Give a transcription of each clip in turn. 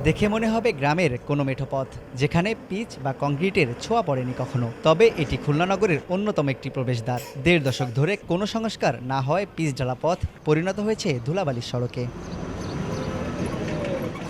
দেখে মনে হবে গ্রামের কোনো মেঠো পথ, যেখানে পিচ বা কংক্রিটের ছোঁয়া পড়েনি কখনো। তবে এটি খুলনা নগরের অন্যতম একটি প্রবেশদ্বার। ১.৫ দশক ধরে কোনো সংস্কার না হয় পিচ ঢালা পথ পরিণত হয়েছে ধুলাবালির সড়কে।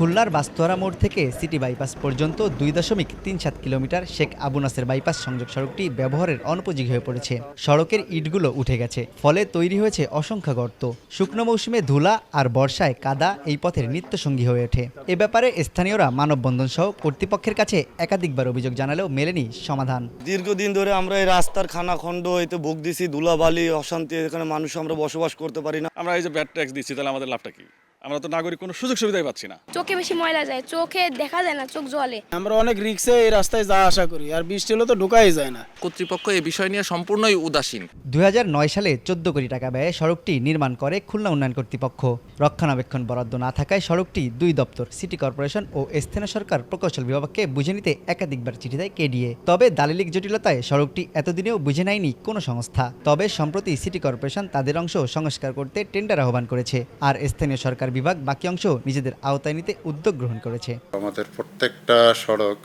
খুলনার বাস্তোয়ারা মোড় থেকে সিটি বাইপাস পর্যন্ত ২.৩৭ কিলোমিটার শেখ আবু নাসের বাইপাস সংযোগ সড়কটি ব্যবহারের অনুপযোগী হয়ে পড়েছে। সড়কের ইটগুলো উঠে গেছে, ফলে তৈরি হয়েছে অসংখ্য গর্ত। শুকনো মৌসুমে ধুলা আর বর্ষায় কাদা এই পথের নিত্যসঙ্গী হয়ে ওঠে। এ ব্যাপারে স্থানীয়রা মানববন্ধন সহ কর্তৃপক্ষের কাছে একাধিকবার অভিযোগ জানালেও মেলেনি সমাধান। দীর্ঘদিন ধরে আমরা এই রাস্তার খানাখন্দ হইতে ভোগ দিছি, ধুলাবালি অশান্তি, এখানে মানুষ আমরা বসবাস করতে পারি না। আমরা এই যে ব্যাড ট্যাক্স দিচ্ছি, তাহলে আমাদের লাভটা কি? আমরা তো নাগরিক কোনো সুযোগ সুবিধাই পাচ্ছি না। চোখে বেশি ময়লা যায়, চোখে দেখা যায় না, চোখ জ্বলে। আমরা অনেক রিক্সে এই রাস্তায় যাওয়া আসা করি, আর বৃষ্টি হলে তো ঢোকাই যায় না। কর্তৃপক্ষ এই বিষয় নিয়ে সম্পূর্ণই উদাসীন। ২০০৯ সালে ১৪ কোটি টাকা ব্যয়ে সড়কটি নির্মাণ করে খুলনা উন্নয়ন কর্তৃপক্ষ। রক্ষণাবেক্ষণ বরাদ্দ না থাকায় সড়কটি দুই দপ্তর, সিটি কর্পোরেশন ও স্থানীয় সরকার প্রকৌশল বিভাগকে বুঝে নিতে একাধিকবার চিঠি দেয় কেডিএ। তবে দালিলিক জটিলতায় সড়কটি এতদিনেও বুঝে নেয়নি কোনো সংস্থা। তবে সম্প্রতি সিটি কর্পোরেশন তাদের অংশ সংস্কার করতে টেন্ডার আহ্বান করেছে, আর স্থানীয় সরকার বিভাগ বাকি অংশ নিজেদের আওতায় নিতে উদ্যোগ গ্রহণ করেছে। আমাদের প্রত্যেকটা সড়ক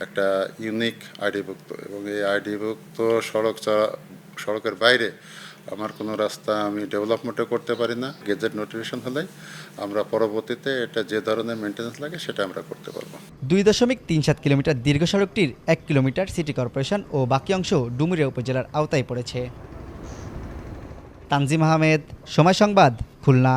একটা ইউনিক আইডিভুক্ত, এবং এই আইডিভুক্ত সড়কের বাইরে আমার কোনো রাস্তা আমি ডেভেলপমেন্টও করতে পারি না। গেজেট নোটিফিকেশন হলে আমরা পরবর্তীতে এটা যে ধরনের মেনটেন্যান্স লাগে সেটা আমরা করতে পারবো। ২.৩৭ কিলোমিটার দীর্ঘ সড়কটির ১ কিলোমিটার সিটি কর্পোরেশন ও বাকি অংশ ডুমুরিয়া উপজেলার আওতায় পড়েছে। তানজিম আহমেদ, সময় সংবাদ, খুলনা।